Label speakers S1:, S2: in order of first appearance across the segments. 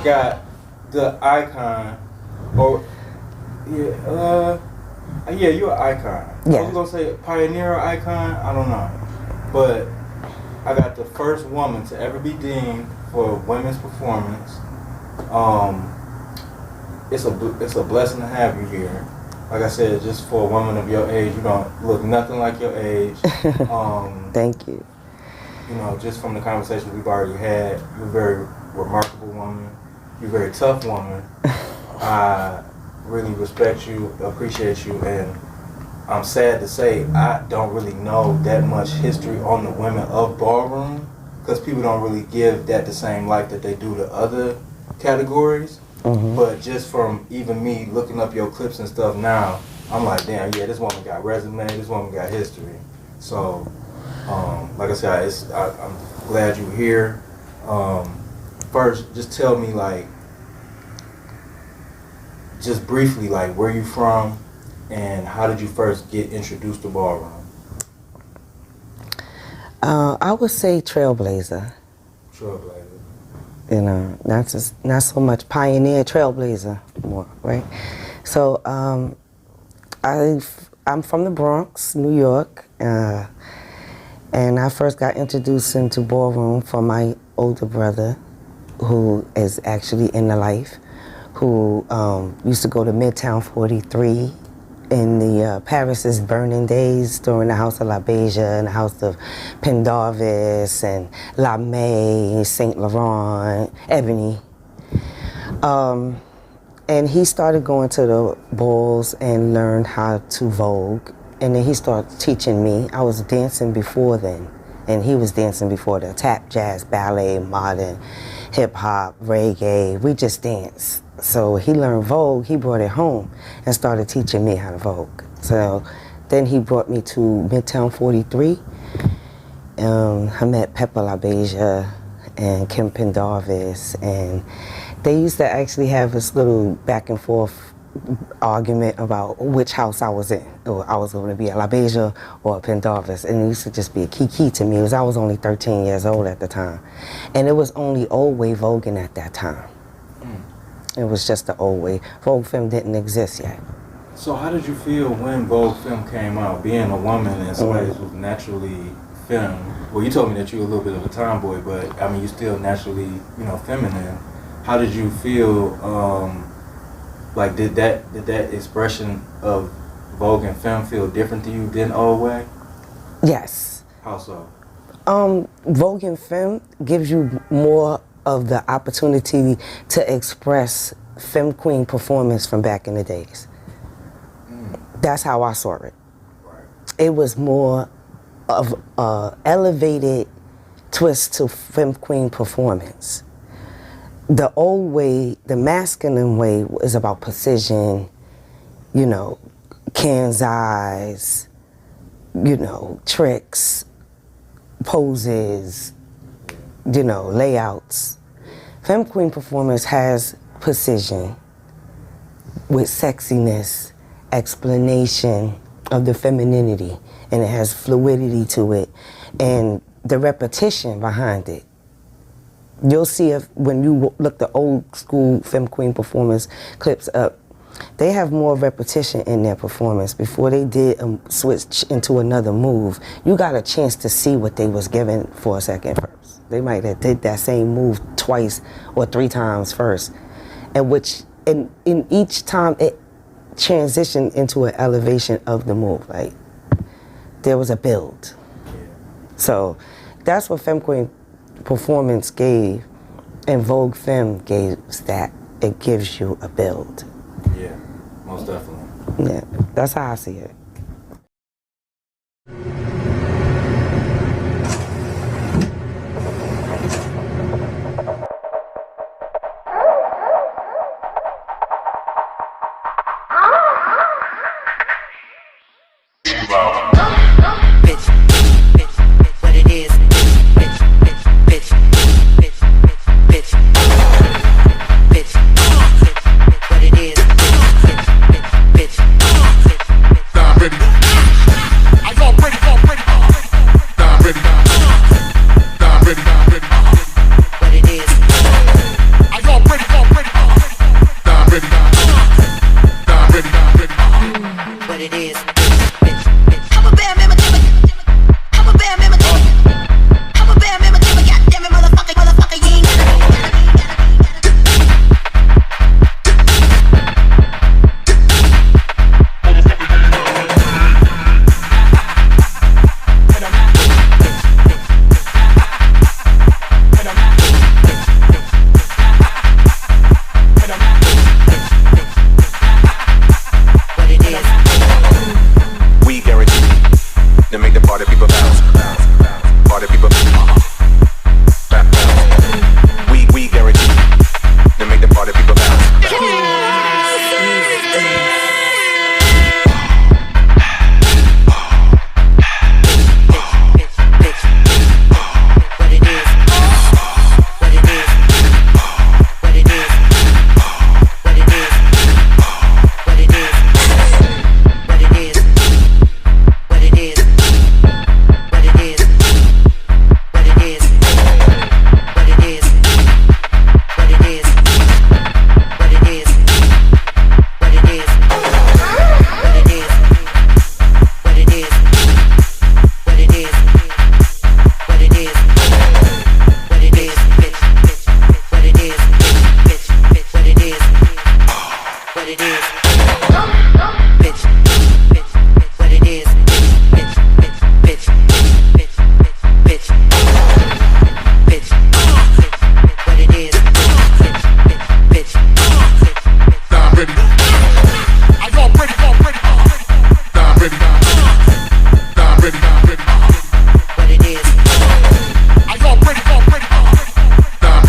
S1: got the icon, or yeah, you're an icon.
S2: Yeah.
S1: I was gonna say pioneer or icon. I don't know, but I got the first woman to ever be deemed for women's performance. It's a blessing to have you here. Like I said, just for a woman of your age, you don't look nothing like your age.
S2: Thank you.
S1: You know, just from the conversation we've already had, you're a very remarkable woman. You're a very tough woman. I really respect you, appreciate you, and I'm sad to say I don't really know that much history on the women of ballroom, because people don't really give that the same light that they do to other categories. Mm-hmm. But just from even me looking up your clips and stuff now, I'm like, damn, yeah, this woman got resume, this woman got history. So, like I said, I'm glad you're here. First, just tell me, like, just briefly, like, where you from and how did you first get introduced to ballroom?
S2: I would say trailblazer.
S1: Trailblazer.
S2: You know, not so much pioneer, trailblazer more, right? So I'm from the Bronx, New York, and I first got introduced into ballroom from my older brother, who is actually in the life, who used to go to Midtown 43 in the Paris's burning days during the House of La Beja and the House of Pendarvis and La May, Saint Laurent, Ebony. And he started going to the balls and learned how to Vogue. And then he started teaching me. I was dancing before then, and he was dancing before the tap, jazz, ballet, modern, hip hop, reggae. We just danced. So he learned Vogue, he brought it home and started teaching me how to Vogue. So then he brought me to Midtown 43. I met Pepper LaBeija and Kim Pendarvis, and they used to actually have this little back and forth argument about which house I was in, or I was going to be a LaBeija or a Pendarvis, and it used to just be a key to me. I was only 13 years old at the time, and it was only old way voguing at that time. It was just the old way. Vogue film didn't exist yet.
S1: So how did you feel when Vogue film came out, being a woman and somebody who's naturally femme? Well, you told me that you were a little bit of a tomboy, but I mean, you still naturally, you know, feminine. How did you feel? Like, did that expression of Vogue and femme feel different to you than old way?
S2: Yes.
S1: How so?
S2: Vogue and femme gives you more of the opportunity to express femme queen performance from back in the days. That's how I saw it.
S1: Right.
S2: It was more of an elevated twist to femme queen performance. The old way, the masculine way, is about precision, you know, can's eyes, you know, tricks, poses, you know, layouts. Femme queen performance has precision with sexiness, explanation of the femininity, and it has fluidity to it, and the repetition behind it. You'll see if when you look the old school femme queen performance clips up, they have more repetition in their performance. Before they did switch into another move, you got a chance to see what they was giving for a second first. They might have did that same move twice or 3 times first, and which in each time it transitioned into an elevation of the move. Like, there was a build. So that's what femme queen performance gave, and Vogue Femme gave that. It gives you a build.
S1: Yeah, most definitely.
S2: Yeah, that's how I see it.
S3: What it is. what it is. Bitch, bitch, what it is. Bitch, bitch, bitch, bitch, bitch, bitch, what it is. Bitch,
S4: Nah, I'm ready. Are y'all ready? Nah, I'm ready. Nah, I'm ready.
S3: what it is.
S4: Are y'all ready? Nah, I'm ready.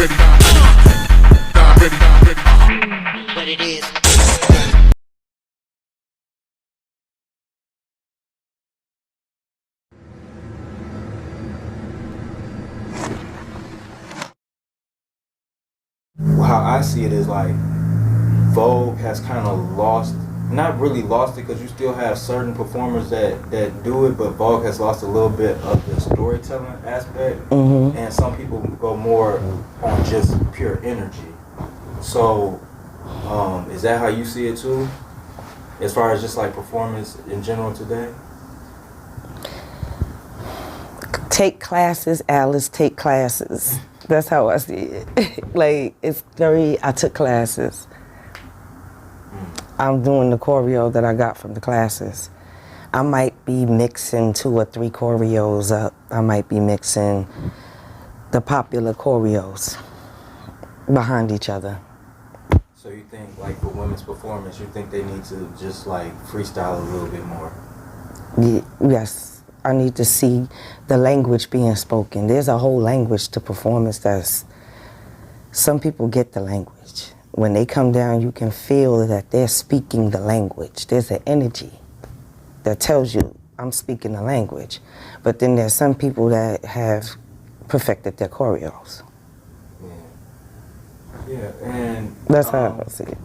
S4: Nah, I'm ready.
S3: What it is.
S1: How I see it is like Vogue has kind of lost, not really lost it because you still have certain performers that do it, but Vogue has lost a little bit of the storytelling aspect, and some people go more on just pure energy. So, is that how you see it too? As far as just like performance in general today?
S2: Take classes, Alice, take classes. That's how I see it. Like, I took classes. I'm doing the choreo that I got from the classes. I might be mixing 2 or 3 choreos up. I might be mixing the popular choreos behind each other.
S1: So you think like for women's performance, you think they need to just like freestyle a little bit more?
S2: Yes. I need to see the language being spoken. There's a whole language to performance some people get the language. When they come down, you can feel that they're speaking the language. There's an energy that tells you, I'm speaking the language. But then there's some people that have perfected their choreos.
S1: Yeah, and
S2: That's how I see it.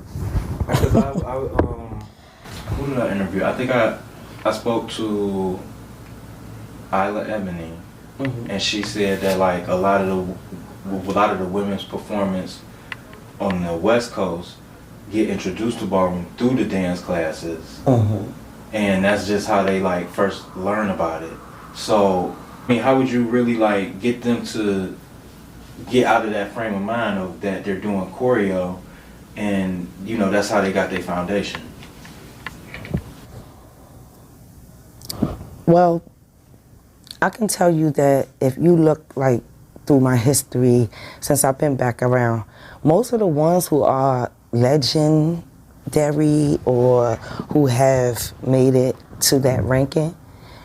S1: Because who did I interview? I think I spoke to Icon Ebony, and she said that like a lot of the women's performance on the West Coast get introduced to ballroom through the dance classes, and that's just how they like first learn about it. So, I mean, how would you really like get them to get out of that frame of mind of that they're doing choreo, and you know that's how they got their foundation?
S2: Well, I can tell you that if you look like through my history, since I've been back around, most of the ones who are legendary or who have made it to that ranking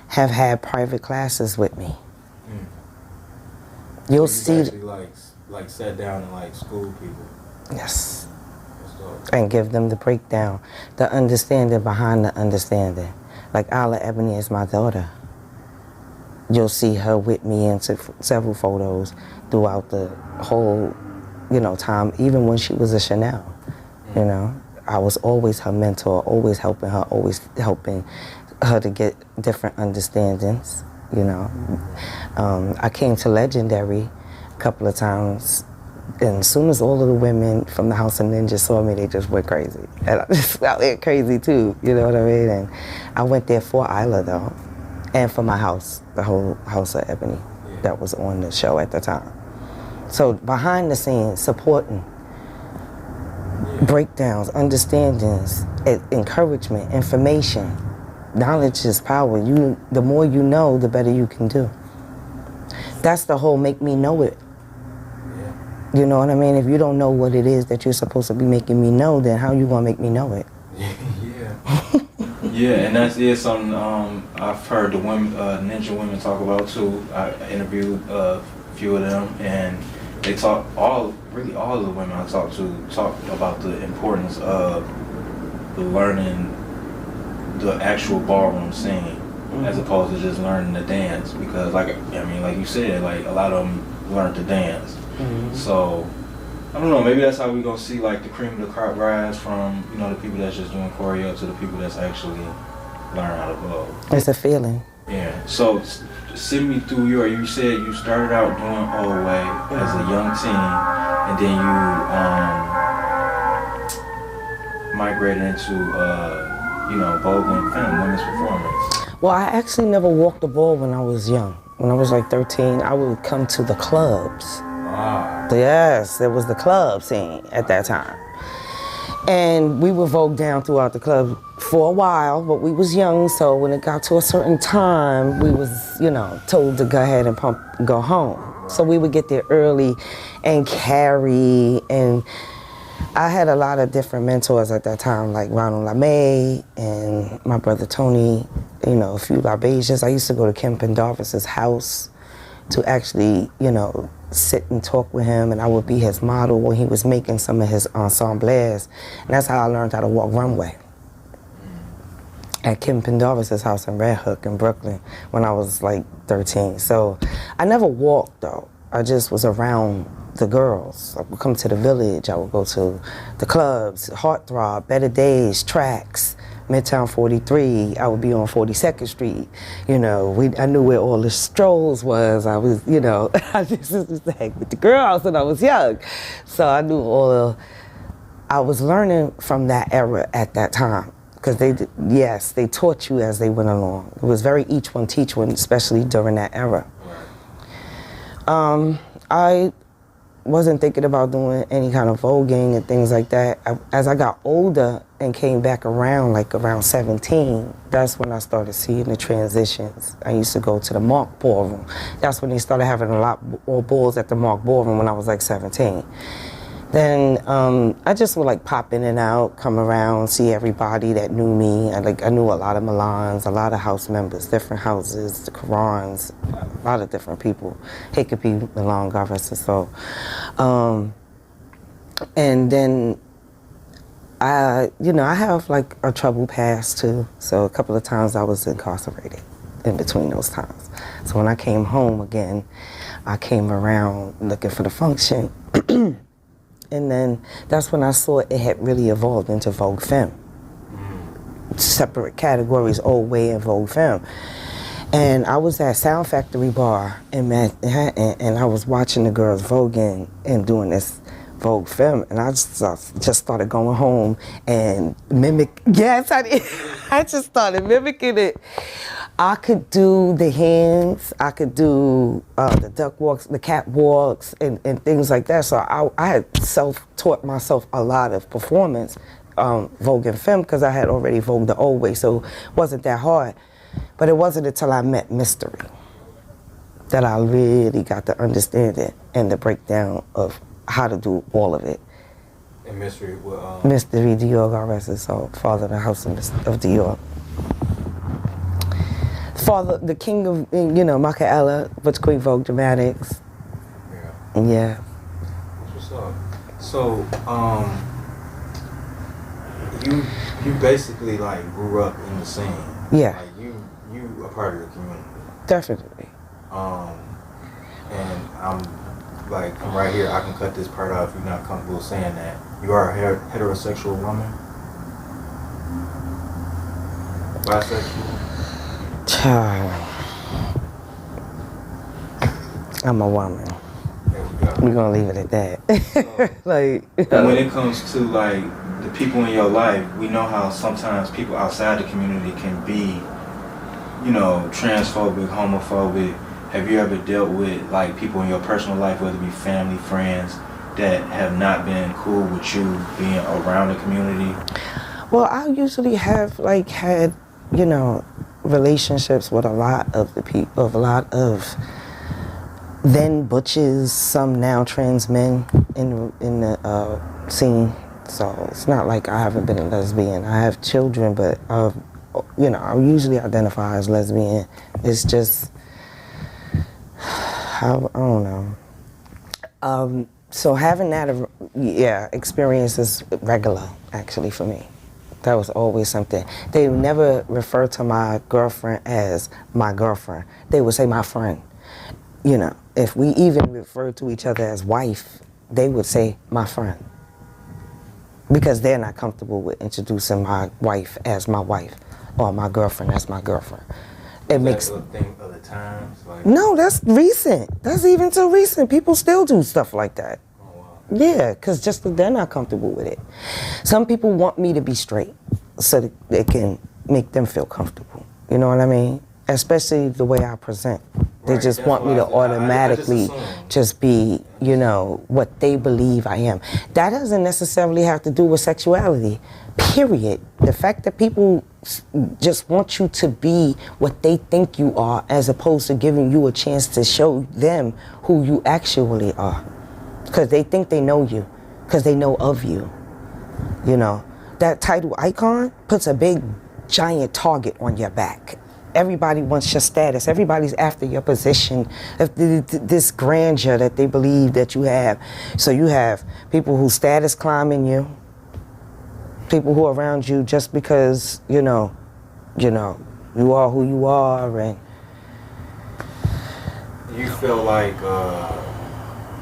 S2: have had private classes with me. You'll
S1: So
S2: see.
S1: actually like sat down and like school people.
S2: Yes.
S1: That's dope.
S2: And give them the breakdown, the understanding behind the understanding. Like Icon Ebony is my daughter. You'll see her with me in several photos throughout the whole, time, even when she was a Chanel, I was always her mentor, always helping her to get different understandings, I came to Legendary a couple of times, and as soon as all of the women from the House of Ninjas saw me, they just went crazy. And I just went crazy too, you know what I mean? And I went there for Isla though. And for my house, the whole House of Ebony that was on the show at the time. So behind the scenes, supporting, breakdowns, understandings, encouragement, information. Knowledge is power. The more you know, the better you can do. That's the whole make me know it. You know what I mean? If you don't know what it is that you're supposed to be making me know, then how you gonna make me know it?
S1: Yeah, and that's something I've heard the women, ninja women talk about too. I interviewed a few of them, and they talk all of the women I talked about the importance of learning the actual ballroom scene as opposed to just learning the dance. Because like you said, like a lot of them learned to dance. So I don't know, maybe that's how we're gonna see like the cream of the crop rise from, the people that's just doing choreo to the people that's actually learn how to Vogue.
S2: It's a feeling.
S1: Yeah. So send me through you said you started out doing Old Way as a young teen, and then you migrated into Vogue and women's performance.
S2: Well, I actually never walked the ball when I was young. When I was like 13, I would come to the clubs. Yes, there was the club scene at that time. And we would Vogue down throughout the club for a while, but we was young, so when it got to a certain time, we was, you know, told to go ahead and go home. So we would get there early and carry, and I had a lot of different mentors at that time, like Ronald LeMay and my brother Tony, you know, a few Libatians. I used to go to Kempin Darvis's house to actually, you know, sit and talk with him, and I would be his model when he was making some of his ensembles. And that's how I learned how to walk runway. At Kempin Darvis's house in Red Hook in Brooklyn when I was like 13. So I never walked though. I just was around the girls. I would come to the village, I would go to the clubs, Heartthrob, Better Days, Tracks, Midtown 43, I would be on 42nd Street. You know, I knew where all the strolls was. I was, you know, I just used to hang with the girls when I was young. So I knew I was learning from that era at that time. Because they taught you as they went along. It was very each one teach one, especially during that era. I wasn't thinking about doing any kind of voguing and things like that. As I got older and came back around, like around 17, that's when I started seeing the transitions. I used to go to the Mark Ballroom. That's when they started having a lot more balls at the Mark Ballroom when I was like 17. Then I just would like pop in and out, come around, see everybody that knew me. I knew a lot of Milans, a lot of house members, different houses, the Korans, a lot of different people. Hickapie, Milan, God rest his soul. And then I have like a troubled past too. So a couple of times I was incarcerated in between those times. So when I came home again, I came around looking for the function. And then that's when I saw it had really evolved into Vogue Femme. Separate categories, Old Way and Vogue Femme. And I was at Sound Factory Bar in Manhattan, and I was watching the girls voguing and doing this Vogue Femme, and I just started going home and yes, I did. I just started mimicking it. I could do the hands, I could do the duck walks, the cat walks, and things like that. So I had self-taught myself a lot of performance, Vogue and Femme, because I had already Vogued the old way, so it wasn't that hard. But it wasn't until I met Mystery that I really got to understand it and the breakdown of how to do all of it.
S1: And Mystery,
S2: Mystery Dior, God rest his soul, father of the house of Dior. Father, the king of, you know, Michaela, Butch Queen Vogue Dramatics.
S1: Yeah.
S2: Yeah.
S1: What's up? So, you basically like grew up in the scene.
S2: Yeah.
S1: Like you a part of the community.
S2: Definitely.
S1: And I'm right here. I can cut this part out if you're not comfortable saying that. You are a heterosexual woman? Bisexual?
S2: Child. I'm a woman.
S1: There we go.
S2: We're gonna leave it at that.
S1: So, and when it comes to like the people in your life, we know how sometimes people outside the community can be, you know, transphobic, homophobic. Have you ever dealt with like people in your personal life, whether it be family, friends, that have not been cool with you being around the community? Well,
S2: I usually have like had, you know, relationships with a lot of the people, of a lot of then butches, some now trans men in the scene. So it's not like I haven't been a lesbian. I have children, but you know, I usually identify as lesbian. It's just, I don't know. So having that, experience is regular actually for me. That was always something. They would never refer to my girlfriend as my girlfriend. They would say my friend. You know, if we even refer to each other as wife, they would say my friend. Because they're not comfortable with introducing my wife as my wife or my girlfriend as my girlfriend. It makes
S1: a thing of the times. Like,
S2: no, that's recent. That's even so recent. People still do stuff like that. Yeah, because just they're not comfortable with it. Some people want me to be straight so that it can make them feel comfortable. You know what I mean? Especially the way I present They
S1: Right,
S2: just
S1: that's
S2: want me
S1: what
S2: to
S1: I just
S2: automatically
S1: assumed.
S2: just be, you know, what they believe I am. That doesn't necessarily have to do with sexuality, period. The fact that people just want you to be what they think you are as opposed to giving you a chance to show them who you actually are. Because they think they know you, because they know of you, you know. That title icon puts a big, giant target on your back. Everybody wants your status. Everybody's after your position, this grandeur that they believe that you have. So you have people who status climbing you, people who are around you just because, you are who you are. And
S1: You feel like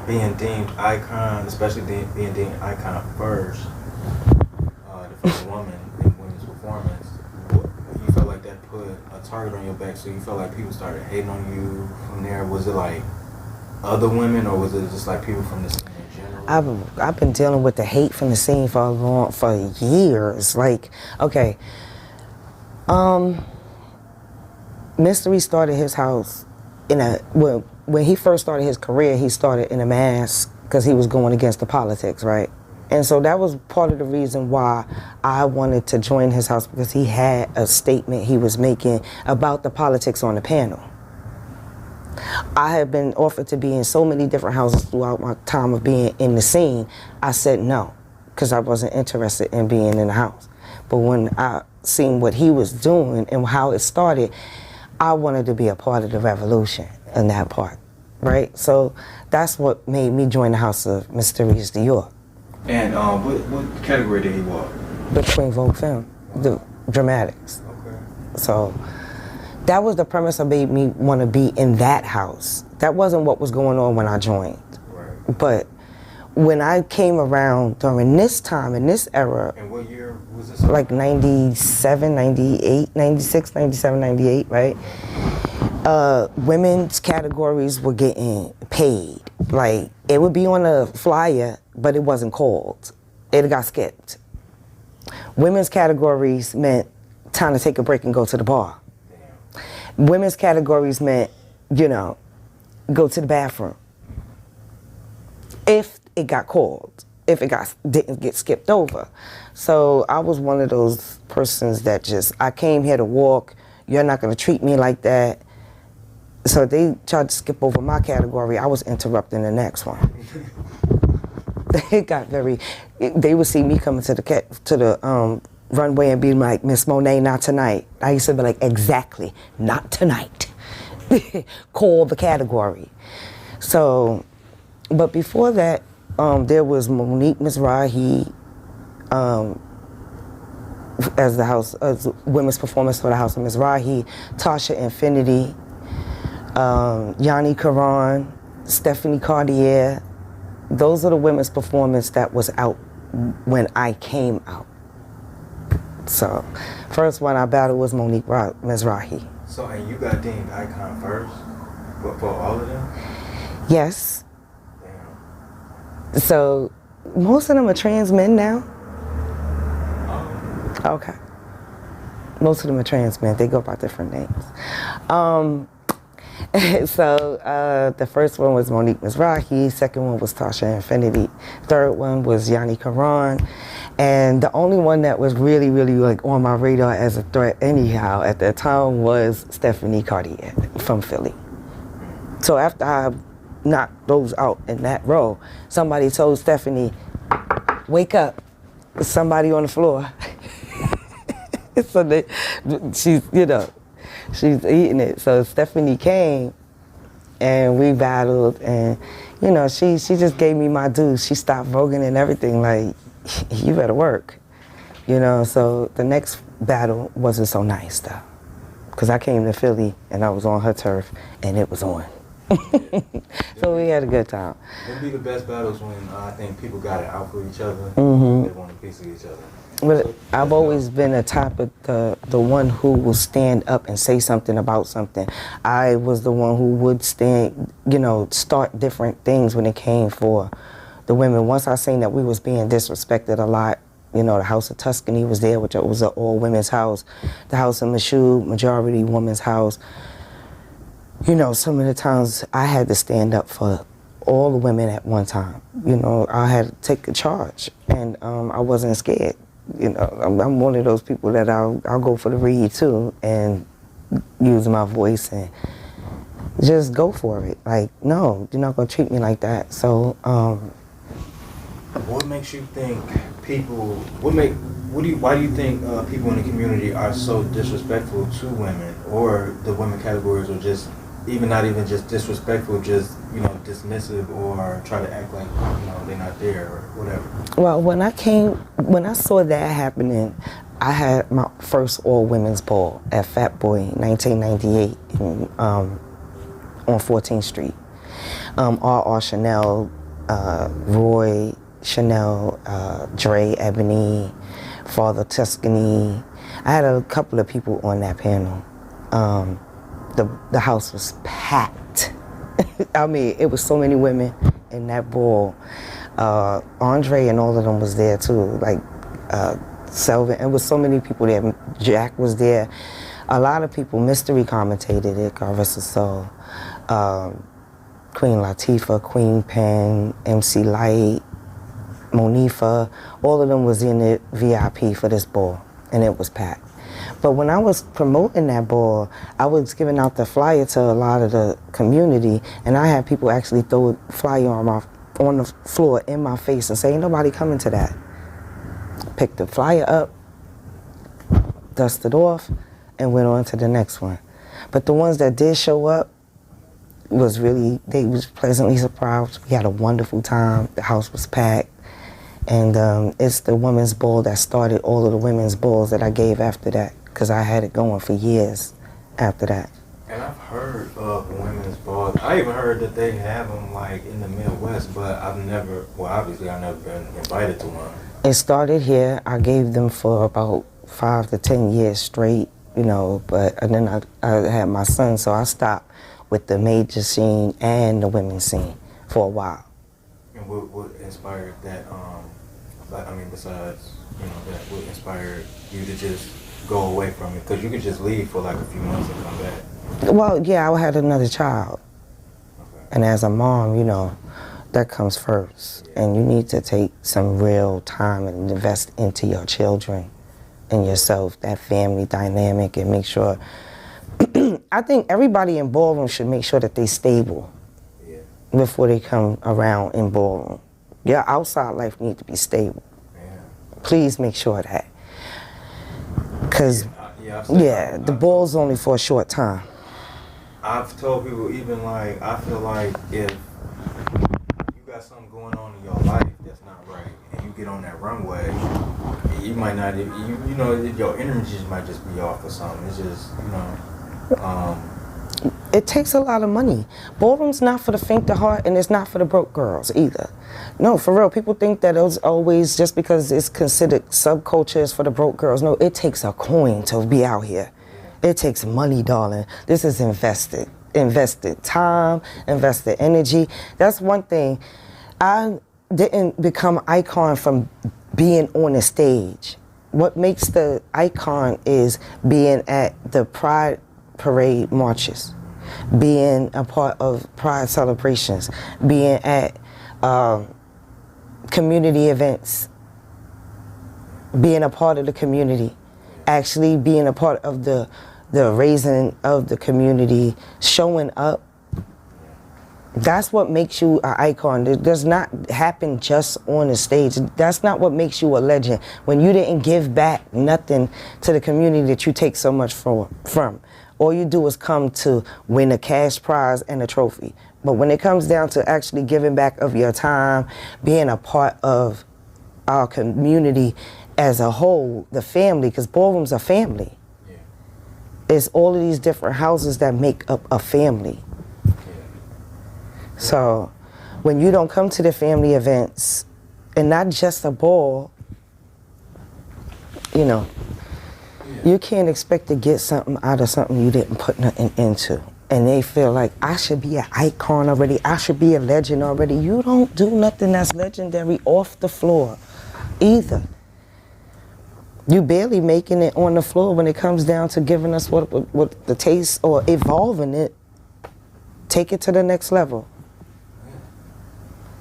S1: being deemed icon, especially being deemed icon first, the first woman in women's performance, you felt like that put a target on your back, so you felt like people started hating on you from there? Was it like other women, or was it just like people from the scene in general?
S2: I've been dealing with the hate from the scene for years. Like, okay, Mystery started his house when he first started his career. He started in a mask because he was going against the politics, right? And so that was part of the reason why I wanted to join his house, because he had a statement he was making about the politics on the panel. I had been offered to be in so many different houses throughout my time of being in the scene. I said no, because I wasn't interested in being in the house. But when I seen what he was doing and how it started, I wanted to be a part of the revolution in that part, right? So that's what made me join the House of Mysterious Dior.
S1: And what category did he walk?
S2: Between Vogue Film, the dramatics.
S1: Okay.
S2: So that was the premise that made me want to be in that house. That wasn't what was going on when I joined.
S1: Right.
S2: But when I came around during this time, in this era,
S1: And what year was this?
S2: like 97, 98, 96, 97, 98, right? Women's categories were getting paid. Like, it would be on a flyer, but it wasn't called. It got skipped. Women's categories meant time to take a break and go to the bar. Women's categories meant, go to the bathroom. If it got called, if it didn't get skipped over. So I was one of those persons that I came here to walk. You're not going to treat me like that. So they tried to skip over my category. I was interrupting the next one. They would see me coming to the runway and be like, "Miss Monet, not tonight." I used to be like, "Exactly, not tonight." Call the category. So, but before that, there was Monique Mizrahi as women's performance for the House of Mizrahi, Tasha Infinity, Yanni Karan, Stephanie Cartier. Those are the women's performance that was out when I came out. So, first one I battled was Monique Mizrahi.
S1: So, and you got deemed icon first? For all of them?
S2: Yes.
S1: Damn.
S2: So, most of them are trans men now. Okay. Most of them are trans men. They go by different names. So the first one was Monique Mizrahi. Second one was Tasha Infinity. Third one was Yanni Karan. And the only one that was really, really like on my radar as a threat anyhow at that time was Stephanie Cartier from Philly. So after I knocked those out in that row, somebody told Stephanie, "Wake up, there's somebody on the floor." So she's eating it. So Stephanie came and we battled, and she just gave me my dues. She stopped voguing and everything, like, "You better work." So the next battle wasn't so nice though, because I came to Philly and I was on her turf and it was on. So we had a good time.
S1: It'd be the best battles when I think people got it out for each other.
S2: Mm-hmm.
S1: They want a piece of each other.
S2: But I've always been a type of the one who will stand up and say something about something. I was the one who would start different things when it came for the women. Once I seen that we was being disrespected a lot, the House of Tuscany was there, which was an all women's house. The House of Michoud, majority women's house. You know, some of the times I had to stand up for all the women at one time. You know, I had to take a charge, and I wasn't scared. You know, I'm one of those people that I'll go for the read too and use my voice and just go for it. Like, no, you're not gonna treat me like that. So,
S1: what makes you think people? Why do you think people in the community are so disrespectful to women, or the women categories, or just not even just disrespectful, just dismissive, or try to act like they're not there or whatever?
S2: Well, when I saw that happening, I had my first all-women's ball at Fat Boy 1998 on 14th Street. R. Chanel, Roy Chanel, Dre Ebony, Father Tuscany. I had a couple of people on that panel. The house was packed. I mean, it was so many women in that ball. Andre and all of them was there too, like Selvin. It was so many people there. Jack was there. A lot of people mystery commentated it, God rest his soul. Queen Latifah, Queen Pen, MC Light, Monifa, all of them was in the VIP for this ball, and it was packed. But when I was promoting that ball, I was giving out the flyer to a lot of the community, and I had people actually throw a flyer on the floor in my face and say, ain't nobody coming to that. Picked the flyer up, dusted off, and went on to the next one. But the ones that did show up they was pleasantly surprised. We had a wonderful time. The house was packed. And it's the women's ball that started all of the women's balls that I gave after that, because I had it going for years after that.
S1: And I've heard of women's balls. I even heard that they have them like in the Midwest, but obviously I've never been invited to one.
S2: It started here. I gave them for about 5 to 10 years straight, and then I had my son, so I stopped with the major scene and the women's scene for a while.
S1: And what inspired that? Besides that, what inspired you to just go away from it? Because you could just leave for like a few months and come back.
S2: Well, yeah, I had another child,
S1: okay.
S2: And as a mom, that comes first, and you need to take some real time and invest into your children and yourself, that family dynamic, and make sure. I think everybody in ballroom should make sure that they're stable before they come around in ballroom. Your outside life needs to be stable. Yeah. Please make sure of that. Because, the ball's only for a short time.
S1: I've told people, even like, I feel like if you got something going on in your life that's not right, and you get on that runway, you might not, your energy might just be off or something. It's just,
S2: it takes a lot of money. Ballroom's not for the faint of heart, and it's not for the broke girls either. No, for real. People think that it's always just because it's considered subculture is for the broke girls. No, it takes a coin to be out here. It takes money, darling. This is invested time, invested energy. That's one thing. I didn't become Icon from being on the stage. What makes the Icon is being at the Pride Parade marches, being a part of Pride celebrations, being at community events, being a part of the community, actually being a part of the raising of the community, showing up. That's what makes you an icon. It does not happen just on the stage. That's not what makes you a legend. When you didn't give back nothing to the community that you take so much from. All you do is come to win a cash prize and a trophy. But when it comes down to actually giving back of your time, being a part of our community as a whole, the family, because ballroom's a family. Yeah. It's all of these different houses that make up a family. Yeah. So when you don't come to the family events, and not just a ball, you can't expect to get something out of something you didn't put nothing into. And they feel like, I should be an icon already, I should be a legend already. You don't do nothing that's legendary off the floor either. You barely making it on the floor when it comes down to giving us what the taste or evolving it take it to the next level.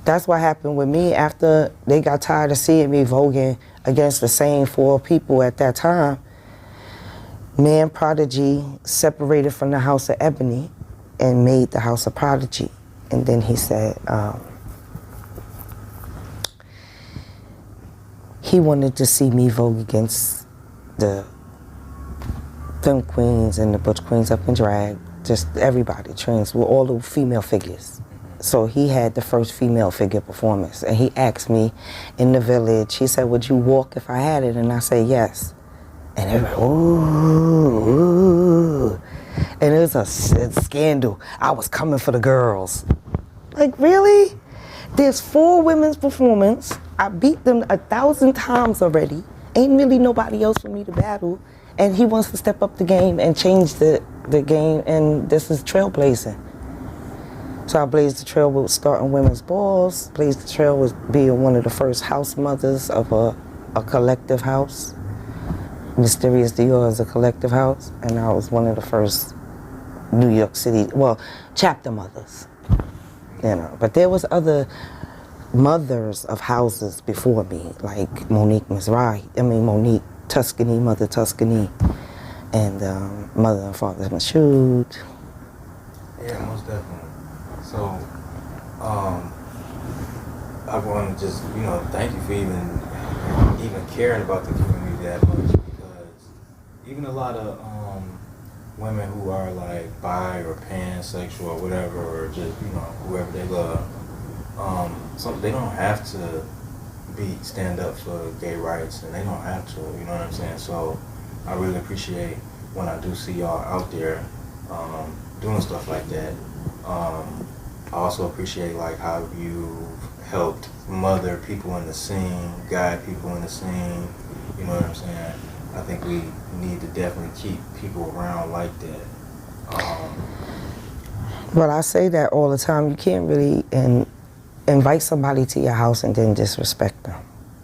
S2: That's what happened with me after they got tired of seeing me voguing against the same 4 people at that time. Me and Prodigy separated from the House of Ebony and made the House of Prodigy. And then he said he wanted to see me vogue against the femme queens and the butch queens up in drag, just everybody, trans, with all the female figures. So he had the first female figure performance, and he asked me in the village, he said, would you walk if I had it? And I said, yes. And they were like, ooh, ooh. And it was a scandal. I was coming for the girls. Like, really? There's 4 women's performance. I beat them 1,000 times already. Ain't really nobody else for me to battle. And he wants to step up the game and change the game, and this is trailblazing. So I blazed the trail with starting women's balls, blazed the trail with being one of the first house mothers of a collective house. Mysterious Dior is a collective house, and I was one of the first New York City, well, chapter mothers, you know. But there was other mothers of houses before me, like Monique Tuscany, Mother Tuscany, and Mother and Father Mashoud.
S1: Yeah, most definitely. So, I want to just, thank you for even caring about the community that much, because even a lot of women who are like bi or pansexual or whatever, or just, whoever they love, they don't have to stand up for gay rights, and they don't have to, you know what I'm saying? So I really appreciate when I do see y'all out there doing stuff like that. I also appreciate like how you helped mother people in the scene, guide people in the scene, you know what I'm saying? I think we need to definitely keep people around like that.
S2: Well, I say that all the time. You can't really invite somebody to your house and then disrespect them.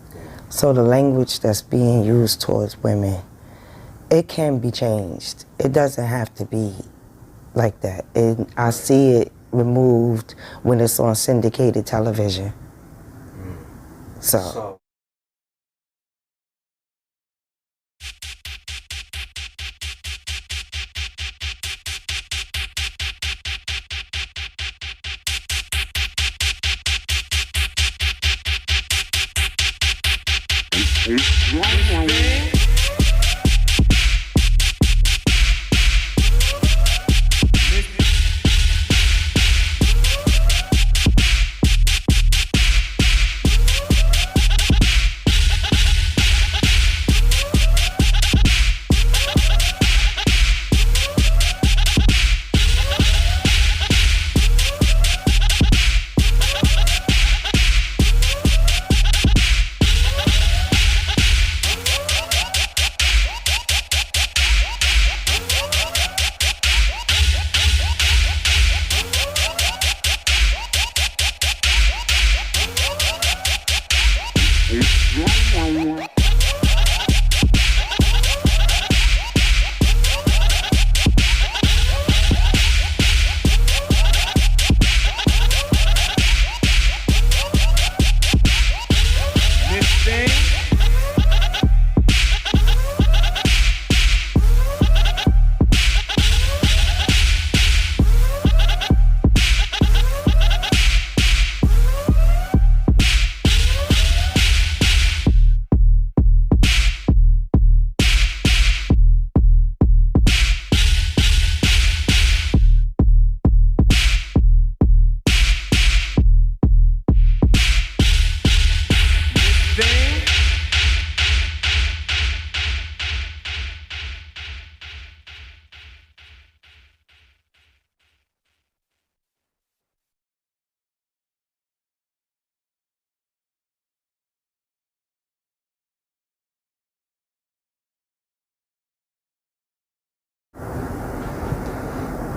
S2: Okay. So the language that's being used towards women, it can be changed. It doesn't have to be like that. And I see it removed when it's on syndicated television. So.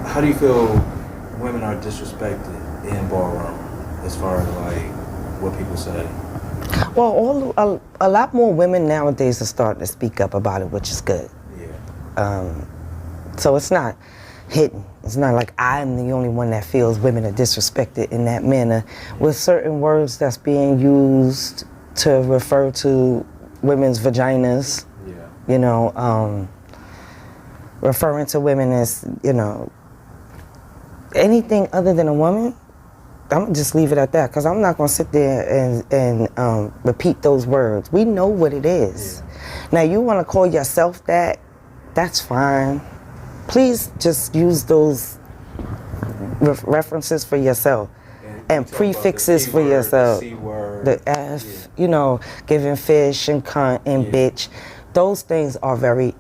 S1: How do you feel women are disrespected in ballroom, as far as like what people say?
S2: Well, a lot more women nowadays are starting to speak up about it, which is good.
S1: Yeah.
S2: So it's not hidden. It's not like I'm the only one that feels women are disrespected in that manner. With certain words that's being used to refer to women's vaginas, you know, referring to women as, you know, anything other than a woman, I'm gonna just leave it at that, because I'm not gonna sit there and repeat those words. We know what it is. Now, you wanna call yourself that, that's fine. Please just use those references for yourself and prefixes for yourself. The F, you know, giving fish and cunt and bitch. Those things are very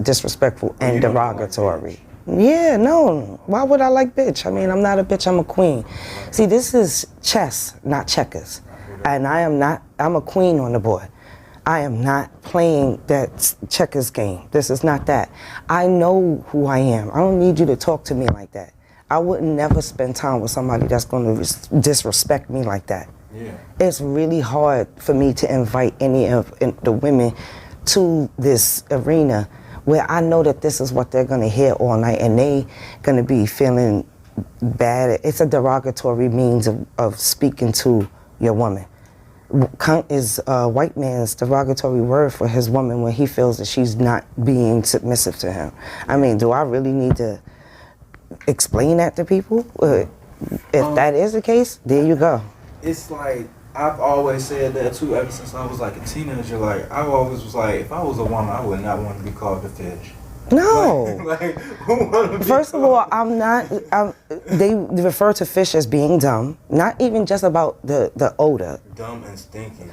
S2: disrespectful and derogatory. Yeah, no. Why would I like bitch? I mean, I'm not a bitch, I'm a queen. See, this is chess, not checkers. And I'm a queen on the board. I am not playing that checkers game. This is not that. I know who I am. I don't need you to talk to me like that. I would never spend time with somebody that's going to disrespect me like that. Yeah. It's really hard for me to invite any of the women to this arena where I know that this is what they're going to hear all night, and they going to be feeling bad. It's a derogatory means of speaking to your woman. Cunt is a white man's derogatory word for his woman when he feels that she's not being submissive to him. I mean, do I really need to explain that to people? If that is the case, there you go.
S1: It's like, I've always said that too, ever since I was like a teenager. Like, I always was like, if I was a woman, I would not want to be called a fish.
S2: No.
S1: Like, who want to be
S2: First of all, they refer to fish as being dumb, not even just about the odor.
S1: Dumb and stinky.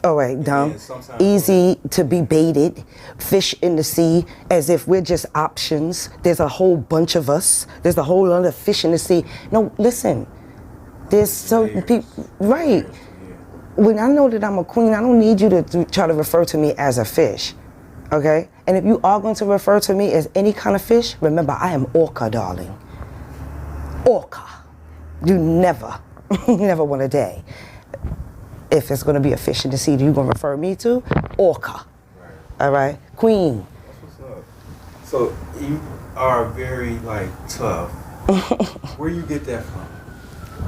S2: All right, dumb, easy to be baited, fish in the sea, as if we're just options. There's a whole bunch of us. There's a whole other fish in the sea. No, listen, there's certain people, right. When I know that I'm a queen, I don't need you to try to refer to me as a fish. Okay? And if you are going to refer to me as any kind of fish, remember, I am orca, darling. Orca. You never want a day. If it's going to be a fish in the sea, you're going to refer me to? Orca. Right. All right? Queen.
S1: That's what's up. So you are very, like, tough. Where you get that from?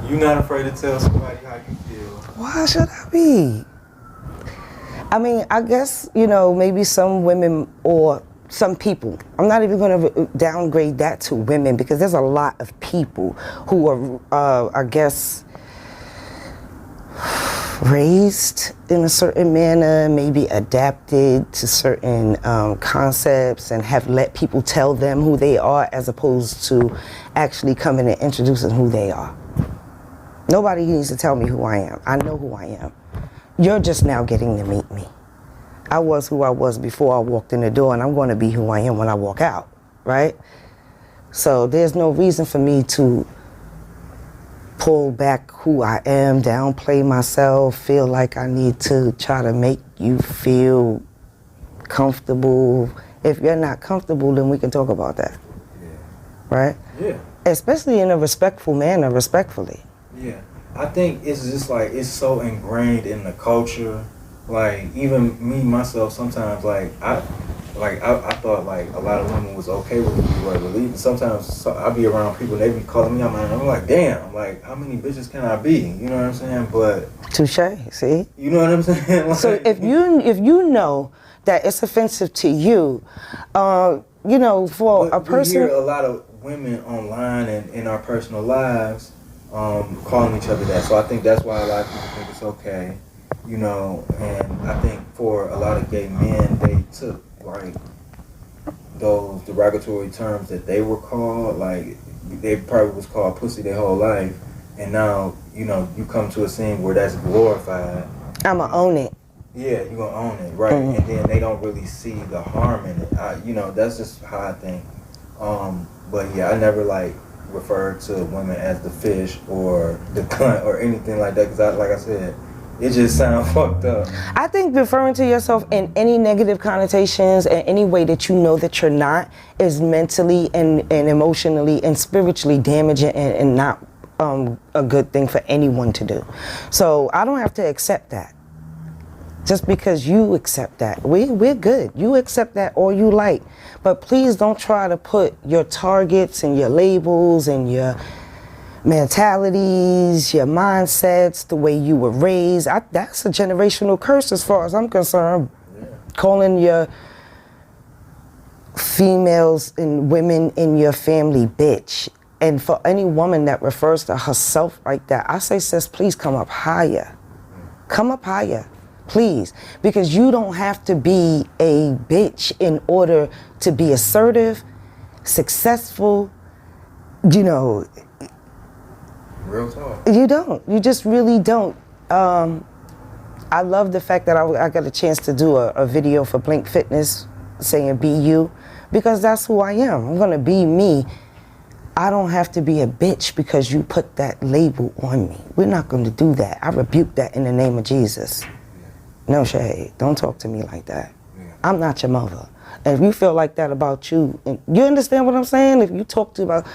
S1: You're not afraid to tell somebody how you feel.
S2: Why should I be? I mean, I guess, you know, maybe some women or some people. I'm not even going to downgrade that to women, because there's a lot of people who are, I guess, raised in a certain manner, maybe adapted to certain concepts and have let people tell them who they are, as opposed to actually coming and introducing who they are. Nobody needs to tell me who I am. I know who I am. You're just now getting to meet me. I was who I was before I walked in the door, and I'm going to be who I am when I walk out, right? So there's no reason for me to pull back who I am, downplay myself, feel like I need to try to make you feel comfortable. If you're not comfortable, then we can talk about that, right? Yeah. Especially in a respectful manner, respectfully.
S1: Yeah. I think it's just like, it's so ingrained in the culture. Like, even me, myself, sometimes, I thought, like, a lot of women was okay with me were leaving. Sometimes I be around people, they be calling me out, and I'm like, damn, like, how many bitches can I be? You know what I'm saying? But
S2: touche, see?
S1: You know what I'm saying? Like,
S2: so if you know that it's offensive to you, you know, for a person...
S1: We hear a lot of women online and in our personal lives calling each other that. So I think that's why a lot of people think it's okay. You know, and I think for a lot of gay men, they took, like, those derogatory terms that they were called, like, they probably was called pussy their whole life, and now, you know, you come to a scene where that's glorified.
S2: I'ma own it.
S1: Yeah, you're gonna own it, right? Mm-hmm. And then they don't really see the harm in it. You know, that's just how I think. But yeah, I never, like, referred to women as the fish or the cunt or anything like that, because like I said, it just sounds fucked up.
S2: I think referring to yourself in any negative connotations and any way that you know that you're not is mentally and emotionally and spiritually damaging and not a good thing for anyone to do. So I don't have to accept that. Just because you accept that. We're good. You accept that all you like. But please don't try to put your targets and your labels and your mentalities, your mindsets, the way you were raised. That's a generational curse as far as I'm concerned. Yeah. Calling your females and women in your family bitch. And for any woman that refers to herself like that, I say, sis, please come up higher. Come up higher. Please, because you don't have to be a bitch in order to be assertive, successful, you know.
S1: Real talk.
S2: You don't. You just really don't. I love the fact that I got a chance to do a video for Blink Fitness saying be you, because that's who I am. I'm going to be me. I don't have to be a bitch because you put that label on me. We're not going to do that. I rebuke that in the name of Jesus. No shade. Don't talk to me like that. Yeah. I'm not your mother. And if you feel like that about you, and you understand what I'm saying? If you talk to about,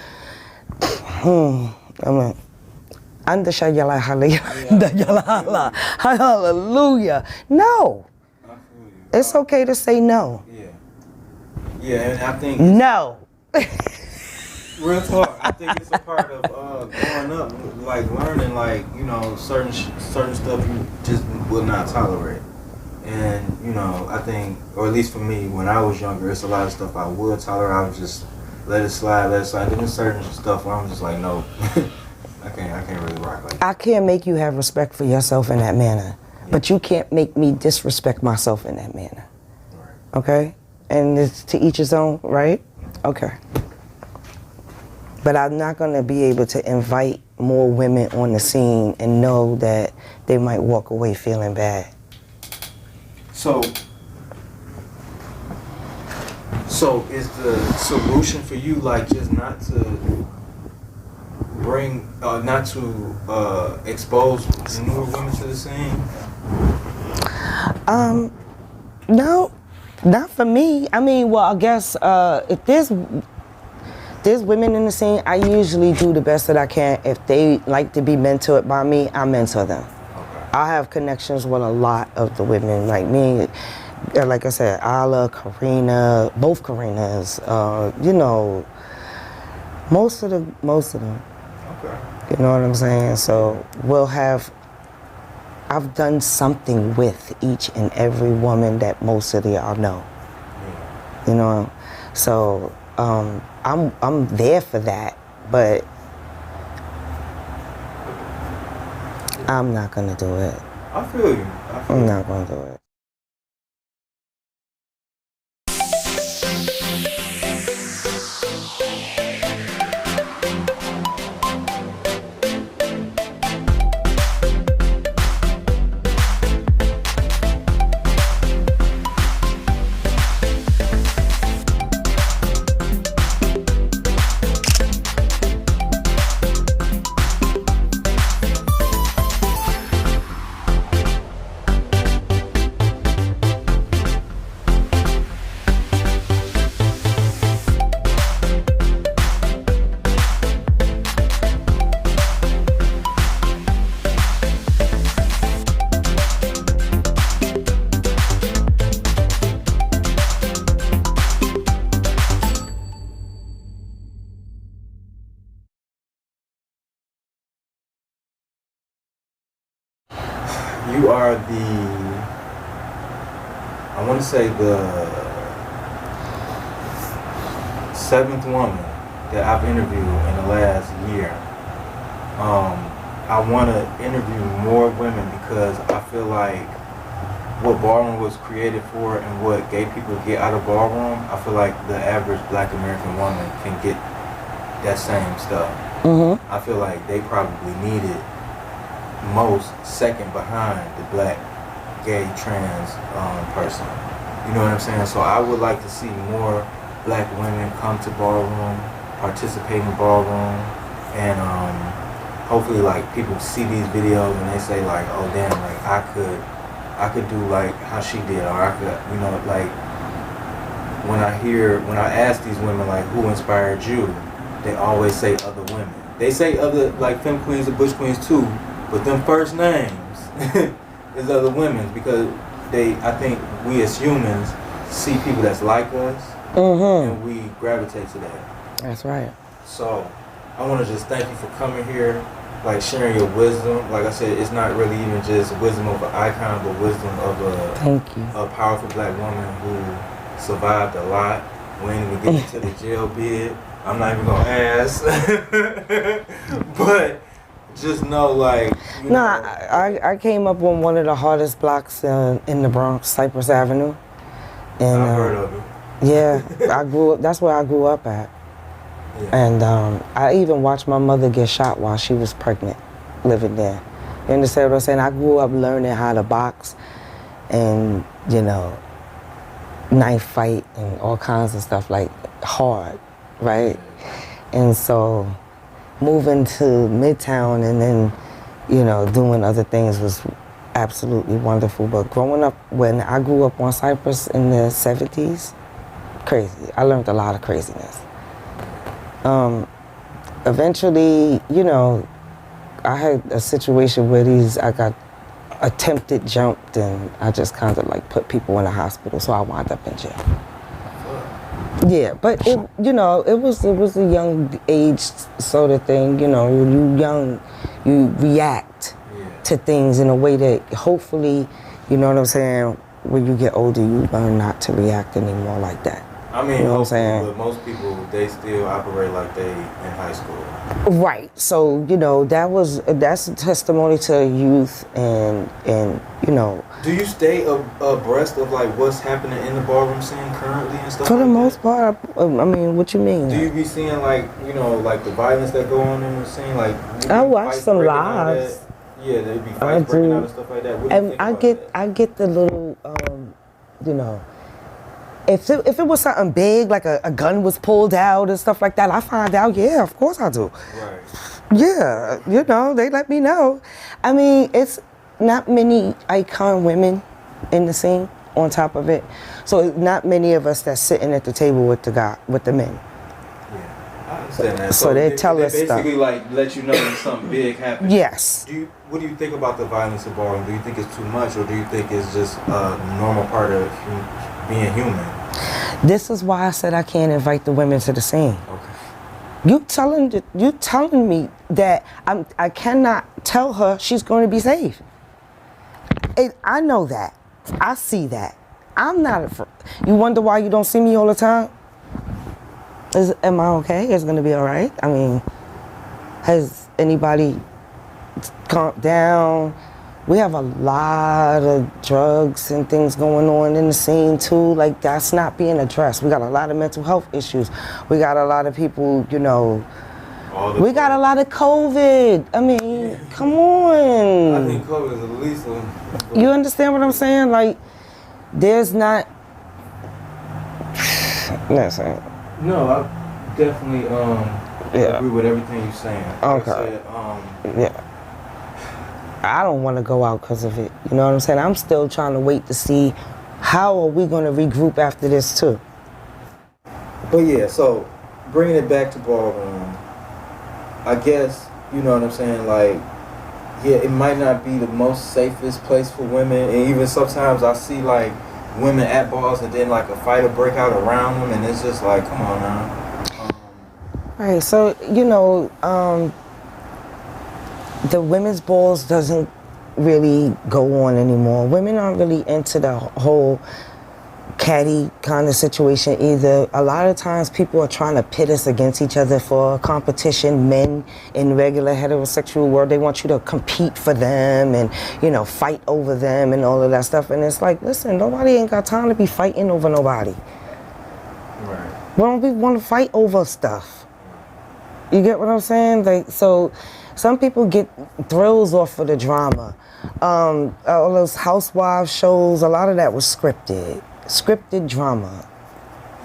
S2: hallelujah. No. It's okay to say no.
S1: Yeah. Yeah, and I think
S2: no.
S1: Real talk. I think it's a part of growing up, like learning, like, you know, certain stuff you just will not tolerate. And, you know, I think, or at least for me, when I was younger, it's a lot of stuff I would tolerate. I would just let it slide. Then there's certain stuff where I'm just like, no, I can't really rock like that.
S2: I can't make you have respect for yourself in that manner, but you can't make me disrespect myself in that manner.
S1: Right.
S2: Okay? And it's to each his own, right? Okay. But I'm not going to be able to invite more women on the scene and know that they might walk away feeling bad.
S1: So is the solution for you like just not to bring, not to expose newer women to the scene?
S2: No, not for me. I mean, well, I guess if there's women in the scene, I usually do the best that I can. If they like to be mentored by me, I mentor them. Okay. I have connections with a lot of the women, like me, like I said, Ala, Karina, both Karinas, you know, most of them. Okay. You know what I'm saying? So I've done something with each and every woman that most of y'all know. Yeah. You know, so I'm there for that, but I'm not gonna do it.
S1: I feel you.
S2: I'm not gonna do it.
S1: You are I want to say the 7th woman that I've interviewed in the last year. I want to interview more women because I feel like what ballroom was created for and what gay people get out of ballroom, I feel like the average Black American woman can get that same stuff. Mm-hmm. I feel like they probably need it most second behind the Black gay trans person. You know what I'm saying? So I would like to see more Black women come to ballroom, participate in ballroom, and hopefully like people see these videos and they say like, oh damn, like I could do like how she did, or I could, you know, like when I ask these women like who inspired you, they always say other women. They say other like femme queens and bush queens too, but them first names is other women's because I think we as humans see people that's like us, and we gravitate to that.
S2: That's right.
S1: So I want to just thank you for coming here, like sharing your wisdom. Like I said, it's not really even just wisdom of an icon, but wisdom of
S2: Thank you.
S1: a powerful black woman who survived a lot. We ain't even get into the jail bid. I'm not even gonna ask, but just know, like,
S2: I came up on one of the hardest blocks in the Bronx, Cypress Avenue, and
S1: I've heard of it.
S2: yeah, I grew up. That's where I grew up at.
S1: Yeah.
S2: And I even watched my mother get shot while she was pregnant, living there. You understand what I'm saying? I grew up learning how to box and, you know, knife fight and all kinds of stuff, like hard, right? And so moving to Midtown and then, you know, doing other things was absolutely wonderful. But growing up, when I grew up on Cypress in the 70s, crazy. I learned a lot of craziness. Eventually, you know, I had a situation where I got attempted jumped, and I just kind of like put people in the hospital, so I wound up in jail. Yeah, but it, you know, it was a young age sort of thing. You know, when you're young, you react to things in a way that hopefully, you know what I'm saying, when you get older, you learn not to react anymore like that.
S1: I mean,
S2: you know what I'm saying?
S1: But most people, they still operate like they in high school.
S2: Right. So, you know, that's a testimony to youth and you know.
S1: Do you stay abreast of like what's happening in the ballroom scene currently and stuff?
S2: For the
S1: like
S2: most part, I mean, what you mean?
S1: Do you be seeing like, you know, like the violence that go on in the scene? Like,
S2: I watch some lives.
S1: Yeah, there'd be fights breaking out and stuff like that. What do you think about that?
S2: I get the little, you know, if it was something big, like a gun was pulled out and stuff like that, I find out, yeah, of course I do.
S1: Right.
S2: Yeah, you know, they let me know. I mean, it's not many icon women in the scene on top of it. So not many of us that's sitting at the table with the men.
S1: Yeah, I understand that.
S2: So they tell us stuff.
S1: Basically like let you know when something big happens.
S2: Yes.
S1: What do you think about the violence in ballroom? Do you think it's too much, or do you think it's just a normal part of being human?
S2: This is why I said I can't invite the women to the scene.
S1: Okay.
S2: You telling me that I cannot tell her she's going to be safe. I know that. I see that. I'm not afraid. You wonder why you don't see me all the time? Am I okay? Is it going to be all right? I mean, has anybody calmed down? We have a lot of drugs and things going on in the scene too. Like, that's not being addressed. We got a lot of mental health issues. We got a lot of people, you know, we got a lot of COVID. I mean, come on.
S1: I think COVID is the least one.
S2: You understand what I'm saying? Like, there's not. Listen.
S1: No, I definitely agree with everything you're saying. Like
S2: Okay.
S1: I said,
S2: Yeah. I don't want to go out because of it. You know what I'm saying? I'm still trying to wait to see how are we going to regroup after this too.
S1: But yeah, so bringing it back to ballroom, I guess, you know what I'm saying, like, yeah, it might not be the most safest place for women, and even sometimes I see like women at balls and then like a fight will break out around them, and it's just like, come on now.
S2: Right, so, you know, the women's balls doesn't really go on anymore. Women aren't really into the whole catty kind of situation either. A lot of times people are trying to pit us against each other for competition. Men in regular heterosexual world, they want you to compete for them and, you know, fight over them and all of that stuff. And it's like, listen, nobody ain't got time to be fighting over nobody.
S1: Right.
S2: We don't want to fight over stuff. You get what I'm saying? Like, so some people get thrills off of the drama. All those housewives shows, a lot of that was scripted drama.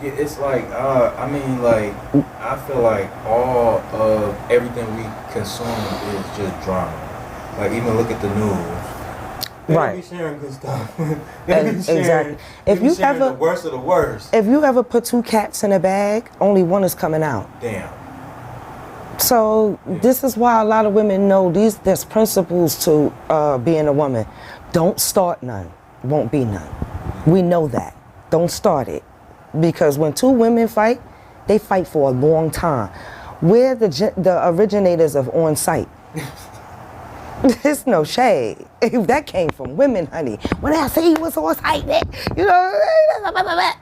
S1: Yeah, it's like, I mean, like, I feel like all of everything we consume is just drama. Like, even look at the news. They
S2: Right.
S1: be sharing good stuff.
S2: Exactly.
S1: If you sharing the worst of the worst.
S2: If you ever put two cats in a bag, only one is coming out.
S1: Damn.
S2: So this is why a lot of women know there's principles to being a woman. Don't start none. won't be none. We know that. Don't start it. Because when two women fight, they fight for a long time. We're the originators of on site. There's no shade. That came from women, honey. When I say you was on site, you know,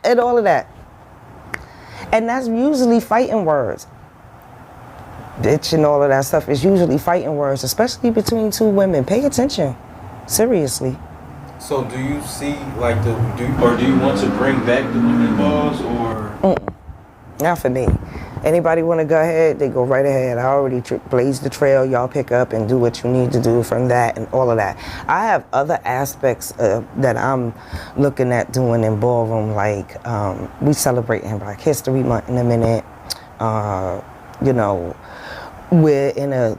S2: and all of that. And that's usually fighting words. Bitch and all of that stuff is usually fighting words, especially between two women. Pay attention. Seriously.
S1: So do you see like do you want to bring back the women balls or?
S2: Not for me. Anybody want to go ahead, they go right ahead. I already blazed the trail. Y'all pick up and do what you need to do from that and all of that. I have other aspects that I'm looking at doing in ballroom, like we celebrating Black History Month in a minute. You know, we're in a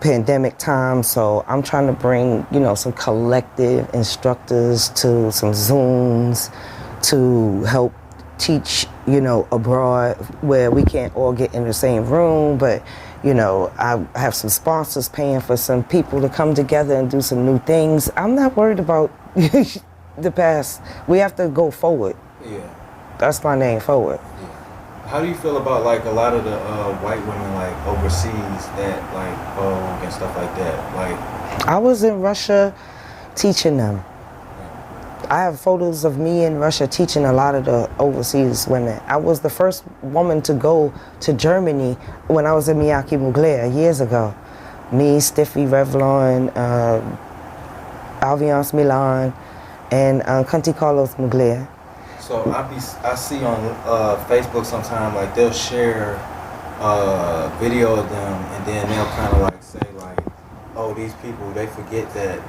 S2: pandemic time, so I'm trying to bring, you know, some collective instructors to some Zooms to help teach, you know, abroad where we can't all get in the same room, but, you know, I have some sponsors paying for some people to come together and do some new things. I'm not worried about the past. We have to go forward.
S1: Yeah.
S2: That's my name, forward.
S1: Yeah. How do you feel about like a lot of the white women like overseas that like Vogue and stuff like that? Like,
S2: I was in Russia teaching them. I have photos of me in Russia teaching a lot of the overseas women. I was the first woman to go to Germany when I was in Miyake Mugler years ago. Me, Stiffy Revlon, Alliance Milan, and Conti Carlos Mugler.
S1: So I see on Facebook sometimes like they'll share video of them and then they'll kind of like say like, oh, these people, they forget that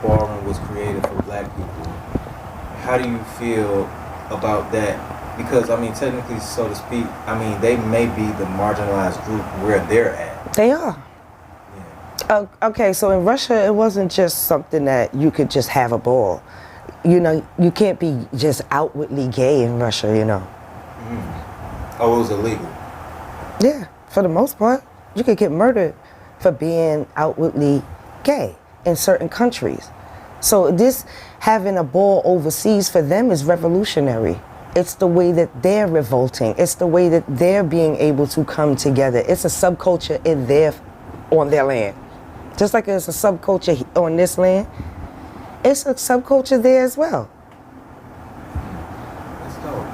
S1: ballroom was created for black people. How do you feel about that? Because I mean, technically, so to speak, I mean, they may be the marginalized group where they're at.
S2: They are. Yeah. Okay, so in Russia, it wasn't just something that you could just have a ball. You know, you can't be just outwardly gay in Russia, you know.
S1: Oh, it was illegal?
S2: Yeah, for the most part. You could get murdered for being outwardly gay in certain countries. So this having a ball overseas for them is revolutionary. It's the way that they're revolting. It's the way that they're being able to come together. It's a subculture on their land. Just like there's a subculture on this land, it's a subculture there as well.
S1: That's dope.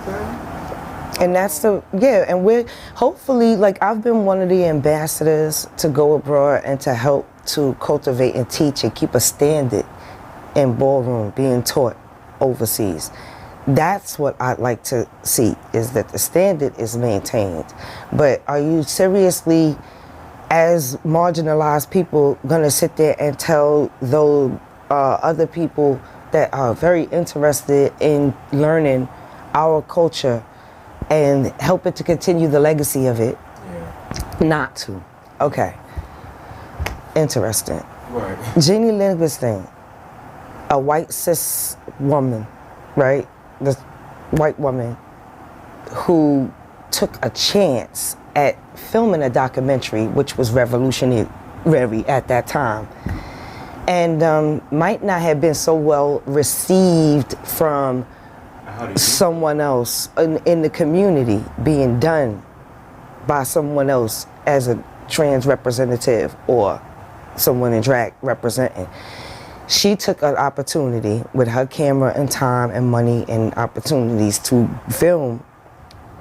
S1: Okay.
S2: And that's and we're hopefully, like, I've been one of the ambassadors to go abroad and to help to cultivate and teach and keep a standard in ballroom being taught overseas. That's what I'd like to see, is that the standard is maintained. But are you seriously, as marginalized people, gonna sit there and tell those other people that are very interested in learning our culture and help it to continue the legacy of it, not to? Okay. Interesting.
S1: Right.
S2: Jeannie Livingston, a white cis woman, right? This white woman who took a chance at filming a documentary, which was revolutionary at that time, and might not have been so well received from someone else in the community, being done by someone else as a trans representative or someone in drag representing. She took an opportunity with her camera and time and money and opportunities to film,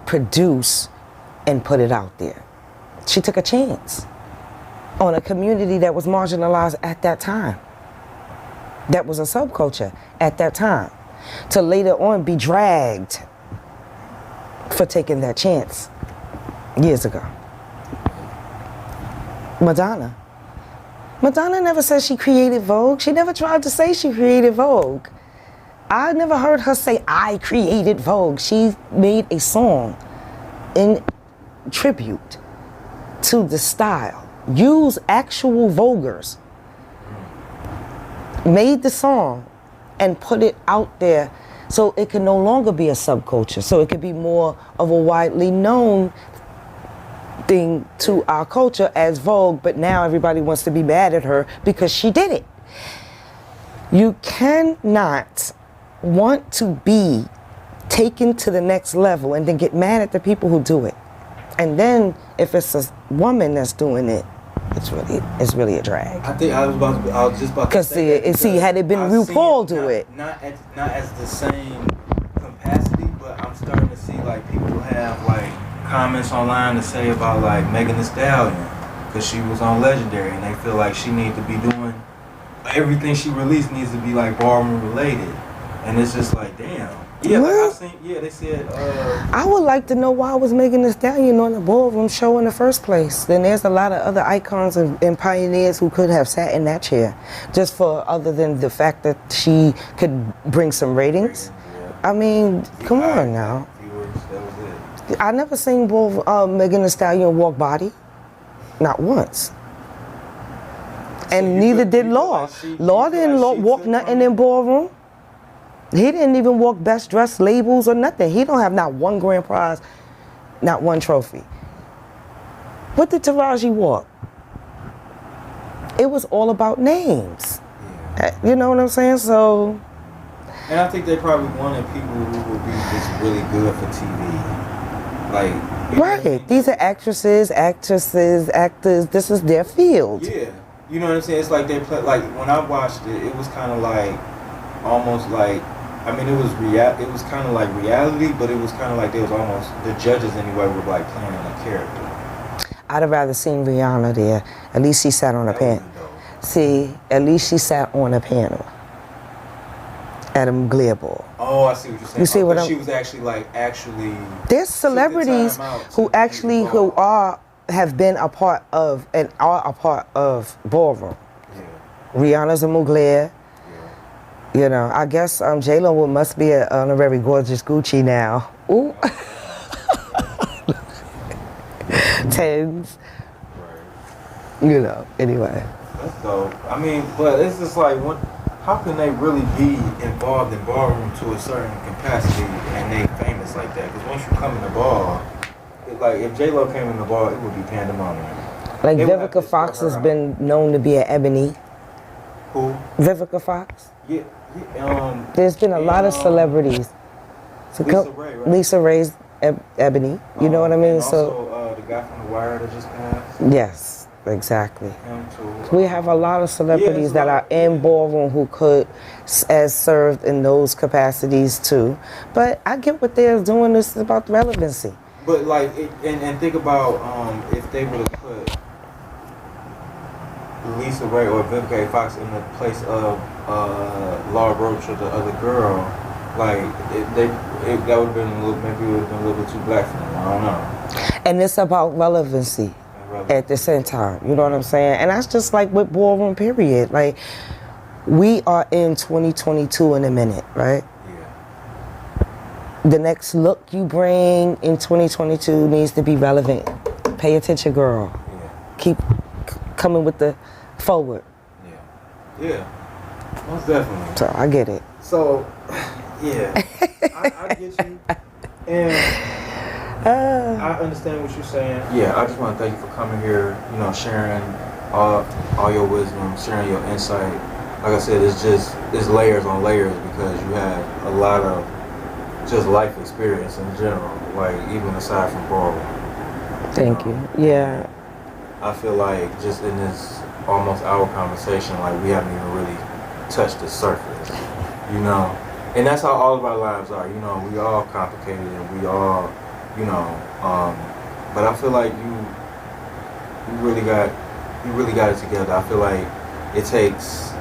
S2: produce, and put it out there. She took a chance on a community that was marginalized at that time. That was a subculture at that time. To later on be dragged for taking that chance years ago. Madonna never said she created Vogue. She never tried to say she created Vogue. I never heard her say, I created Vogue. She made a song in tribute to the style. Use actual Voguers. Made the song and put it out there so it can no longer be a subculture, so it could be more of a widely known thing to our culture as Vogue, but now everybody wants to be mad at her because she did it. You cannot want to be taken to the next level and then get mad at the people who do it. And then if it's a woman that's doing it, it's really a drag.
S1: I think I was just about to say that
S2: see, had it been
S1: I
S2: RuPaul
S1: see it
S2: do it.
S1: Not as the same capacity, but I'm starting to see like people have like comments online to say about like Megan Thee Stallion, because she was on Legendary and they feel like she needs to be doing everything she released needs to be like ballroom related, and it's just like damn. Yeah, like I seen. Yeah, they said.
S2: I would like to know why I was Megan Thee Stallion on the ballroom show in the first place. Then there's a lot of other icons and pioneers who could have sat in that chair, just for other than the fact that she could bring some ratings.
S1: Yeah.
S2: I mean, come on now.
S1: Viewers, that was it.
S2: I never seen Megan Thee Stallion walk body, not once. And neither did Law. Law didn't walk nothing in ballroom. He didn't even walk best dressed labels or nothing. He don't have not one grand prize, not one trophy. What did Taraji walk? It was all about names.
S1: Yeah.
S2: You know what I'm saying? So.
S1: And I think they probably wanted people who would be just really good for TV. Like.
S2: Right. These are actresses, actors. This is their field.
S1: Yeah. You know what I'm saying? It's like they play. Like when I watched it, it was kind of like, almost like. I mean, it was kind of like reality, but it was kind of like there was almost the judges anyway were like playing a character.
S2: I'd have rather seen Rihanna there. At least she sat on a panel. See, at least she sat on a panel at a Glare Ball.
S1: Oh, I see what you're saying.
S2: You see what
S1: she was actually.
S2: There's celebrities who have been a part of and are a part of ballroom.
S1: Yeah.
S2: Rihanna's a Mugler. You know, I guess J-Lo must be an honorary gorgeous Gucci now. Ooh. Tens.
S1: Right.
S2: You know, anyway.
S1: That's dope. I mean, but it's just like, how can they really be involved in ballroom to a certain capacity and they famous like that? Because once you come in the ball, like if J-Lo came in the ball, it would be pandemonium.
S2: Like Vivica Fox has been known to be an ebony.
S1: Who?
S2: Vivica Fox.
S1: Yeah.
S2: There's been a lot of celebrities. So
S1: Lisa Ray, right?
S2: Lisa Ray's ebony. You know what I mean?
S1: And
S2: So
S1: also, the guy from The Wire that just passed.
S2: yes, exactly.
S1: Him too.
S2: We have a lot of celebrities that are in ballroom who could as served in those capacities too. But I get what they're doing. This is about relevancy.
S1: But like, and think about if they would have put Lisa Ray or Vivica Fox in the place of Laura Roach or the other girl, like that would have been maybe it would have been a little bit too black for them. I don't know.
S2: And it's about relevancy at the same time. You know what I'm saying? And that's just like with ballroom period. Like we are in 2022 in a minute, right?
S1: Yeah.
S2: The next look you bring in 2022 needs to be relevant. Pay attention, girl.
S1: Yeah.
S2: Keep coming with the forward.
S1: Yeah. Yeah. Most definitely.
S2: So I get it.
S1: So, yeah, I get you, and I understand what you're saying. Yeah, I just want to thank you for coming here. You know, sharing all your wisdom, sharing your insight. Like I said, it's layers on layers because you have a lot of just life experience in general. Like even aside from ballroom.
S2: Thank you. Yeah.
S1: I feel like just in this almost hour conversation, like we haven't even really touched the surface, you know? And that's how all of our lives are, you know? We all complicated and we all, you know, but I feel like you really got it together. I feel like it takes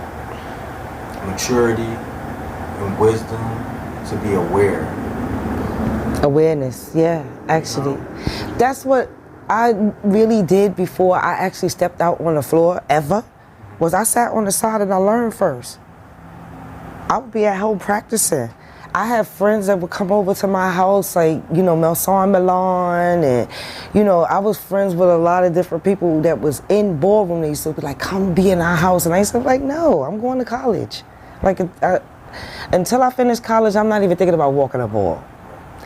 S1: maturity and wisdom to be aware.
S2: Awareness, yeah, actually. That's what I really did before I actually stepped out on the floor ever, was I sat on the side and I learned first. I would be at home practicing. I have friends that would come over to my house, like, you know, Melson Milan, and, you know, I was friends with a lot of different people that was in ballroom. They used to be like, come be in our house. And I used to be like, no, I'm going to college. Like, until I finish college, I'm not even thinking about walking a ball,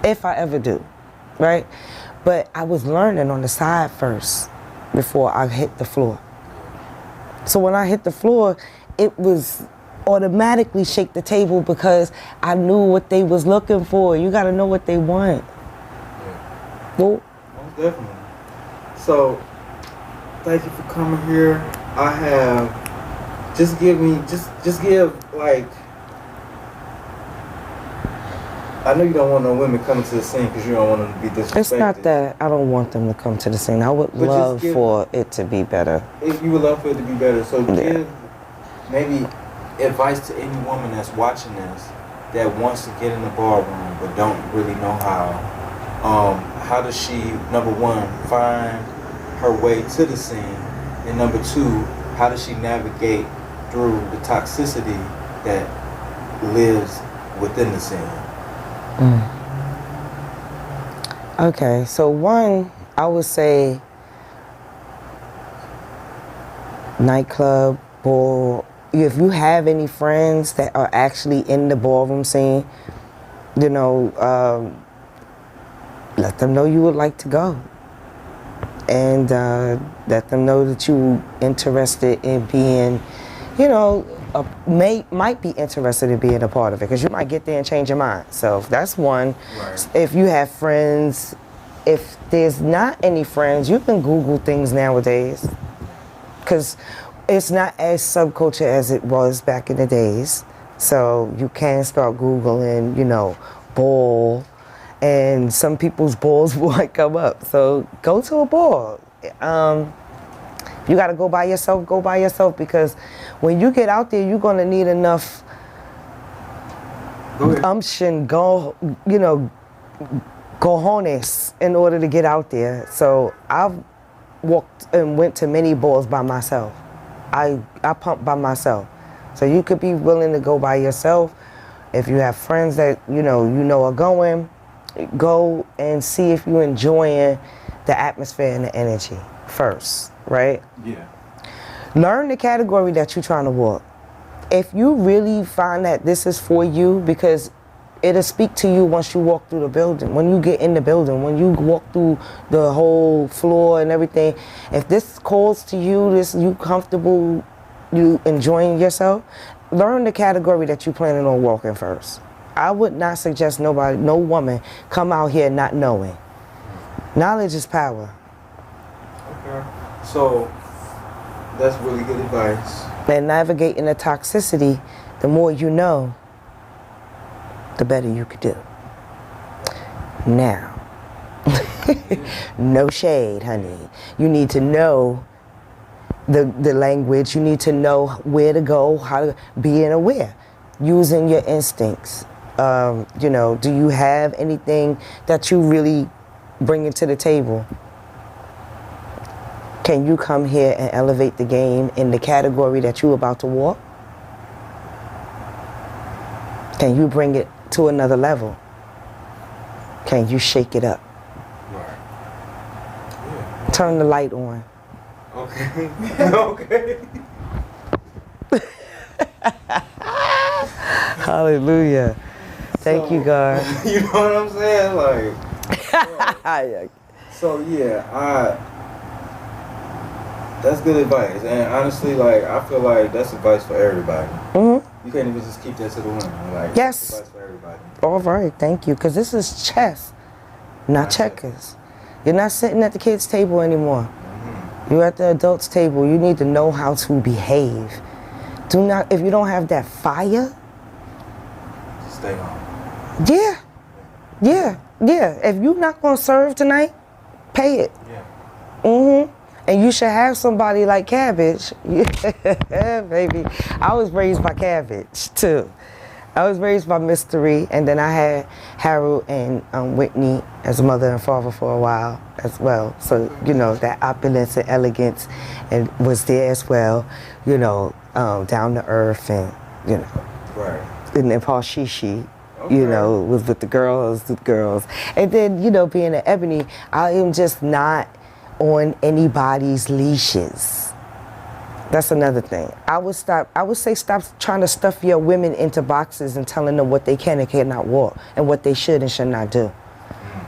S2: if I ever do, right? But I was learning on the side first before I hit the floor. So when I hit the floor, it was automatically shake the table because I knew what they was looking for. You got to know what they want.
S1: Yeah.
S2: Well,
S1: Most definitely. So, thank you for coming here. I have, just give like, I know you don't want no women coming to the scene because you don't want them to be disrespected.
S2: it's not that I don't want them to come to the scene. I would
S1: But
S2: love
S1: just
S2: for it to be better.
S1: If you would love for it to be better, so
S2: Yeah.
S1: give maybe advice to any woman that's watching this that wants to get in the ballroom but don't really know how. How does she, number one, find her way to the scene, and number two, how does she navigate through the toxicity that lives within the scene?
S2: Okay, so one, I would say nightclub, ball. If you have any friends that are actually in the ballroom scene, you know, let them know you would like to go. And let them know that you're interested in being, you know, might be interested in being a part of it, because you might get there and change your mind. So that's one.
S1: Right.
S2: If you have friends, if there's not any friends, you can Google things nowadays, because it's not as subculture as it was back in the days. So you can start Googling, you know, ball, and some people's balls will come up. So go to a ball. You got to go by yourself, because when you get out there, you're going to need enough gumption, cojones in order to get out there. So I've walked and went to many balls by myself. I pump by myself. So you could be willing to go by yourself. If you have friends that you know are going, go and see if you're enjoying the atmosphere and the energy first, right?
S1: Yeah.
S2: Learn the category that you're trying to walk. If you really find that this is for you, because it'll speak to you once you walk through the building, when you get in the building, when you walk through the whole floor and everything. If this calls to you, you comfortable, you enjoying yourself, learn the category that you're planning on walking first. I would not suggest no woman come out here not knowing. Knowledge is power.
S1: Okay. So that's really good advice.
S2: And navigating the toxicity, the more you know, the better you could do. Now, no shade, honey. You need to know the language. You need to know where to go, how to be aware, using your instincts. You know, do you have anything that you really bring to the table? Can you come here and elevate the game in the category that you're about to walk? Can you bring it to another level? Can you shake it up?
S1: Right. Yeah.
S2: Turn the light on.
S1: Okay. Okay.
S2: Hallelujah. Thank you, God.
S1: You know what I'm saying? Like, so yeah, that's good advice. And honestly, like, I feel like that's advice for everybody.
S2: Mm-hmm.
S1: You can't even just keep that to the women. Like,
S2: Yes.
S1: that's advice for everybody.
S2: All right, thank you. Because this is chess, not checkers. You're not sitting at the kids' table anymore. You're at the adults' table. You need to know how to behave. If you don't have that fire,
S1: Just stay home.
S2: yeah. If you're not going to serve tonight, pay it.
S1: Yeah.
S2: And you should have somebody like Cabbage. Yeah, baby. I was raised by Cabbage, too. I was raised by Mystery, and then I had Harold and Whitney as mother and father for a while as well. So, you know, that opulence and elegance and was there as well, you know, down to earth and, you know.
S1: Right.
S2: And then Paul Shishi, you know, was with the girls. And then, you know, being an Ebony, I am just not on anybody's leashes. That's another thing. I would say stop trying to stuff your women into boxes and telling them what they can and cannot walk and what they should and should not do.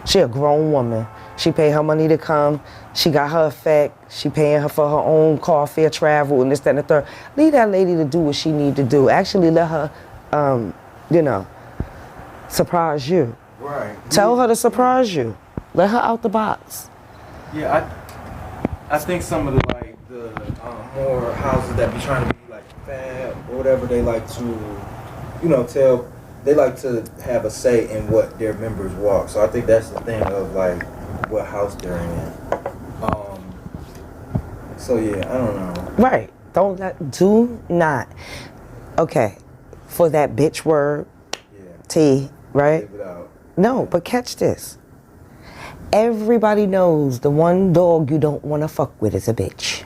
S2: She a grown woman. She paid her money to come. She got her effect. She paying her for her own car fare, travel, and this, that, and the third. Leave that lady to do what she need to do. Actually, let her, surprise you.
S1: Right.
S2: Tell her to surprise you. Let her out the box.
S1: Yeah, I think some of the more houses that be trying to be like fab or whatever, they like to, they like to have a say in what their members walk. So I think that's the thing of like what house they're in. So yeah, I don't know.
S2: Right. Do not. Okay. For that bitch word, T, right?
S1: Leave it out.
S2: No, but catch this. Everybody knows the one dog you don't want to fuck with is a bitch.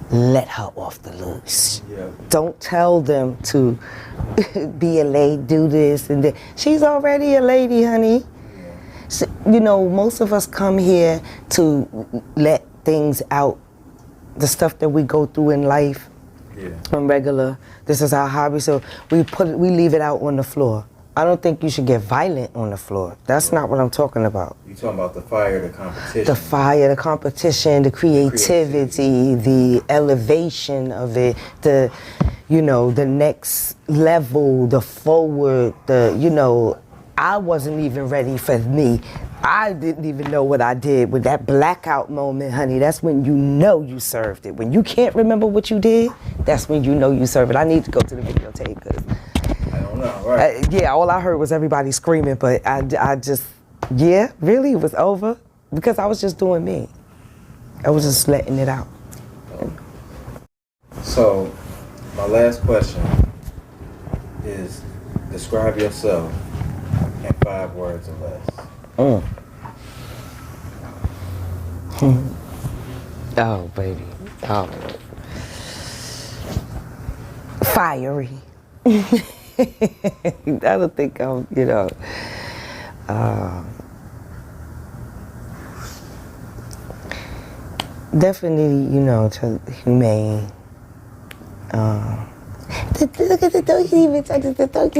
S2: Let her off the loose.
S1: Yeah.
S2: Don't tell them to be a lady, do this and that. She's already a lady, honey.
S1: Yeah.
S2: So, most of us come here to let things out, the stuff that we go through in life on regular. This is our hobby, so we leave it out on the floor. I don't think you should get violent on the floor. That's not what I'm talking about.
S1: You talking about the fire, the competition.
S2: The fire, the competition, the creativity, the elevation of it, the next level, the forward, I wasn't even ready for me. I didn't even know what I did with that blackout moment, honey. That's when you know you served it. When you can't remember what you did, that's when you know you served it. I need to go to the videotape because
S1: I don't know, right?
S2: all I heard was everybody screaming, but I just, really, it was over because I was just doing me. I was just letting it out.
S1: So, my last question is, describe yourself in 5 words or less.
S2: Oh, baby. Oh. Fiery. I don't think I'm, definitely, humane. Look at the dog, he even touches the dog.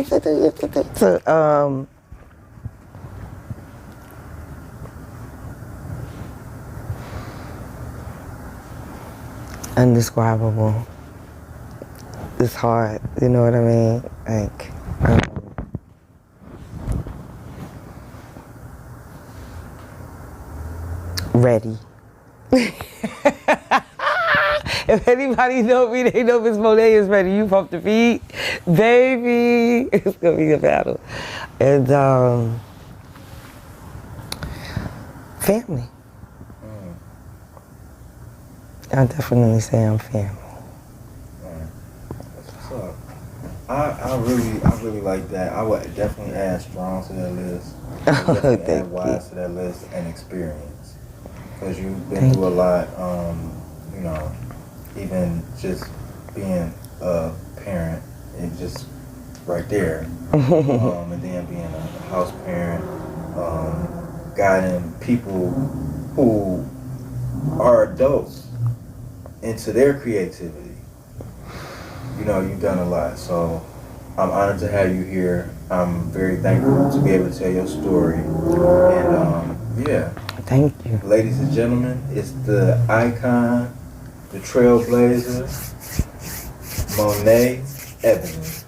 S2: Indescribable. It's hard, you know what I mean? Like, ready. If anybody know me, they know Miss Monet is ready. You pump the beat, baby. It's gonna be a battle. And family. I definitely say I'm family.
S1: That's what's up. I really like that. I would definitely add strong to that list. I would definitely add wise to that list and experience. Because you've been through a lot, even just being a parent, and just right there. And then being a house parent, guiding people who are adults into their creativity. You've done a lot, so I'm honored to have you here. I'm very thankful to be able to tell your story. And
S2: thank you.
S1: Ladies and gentlemen, it's the icon, the trailblazer, Monet Ebony.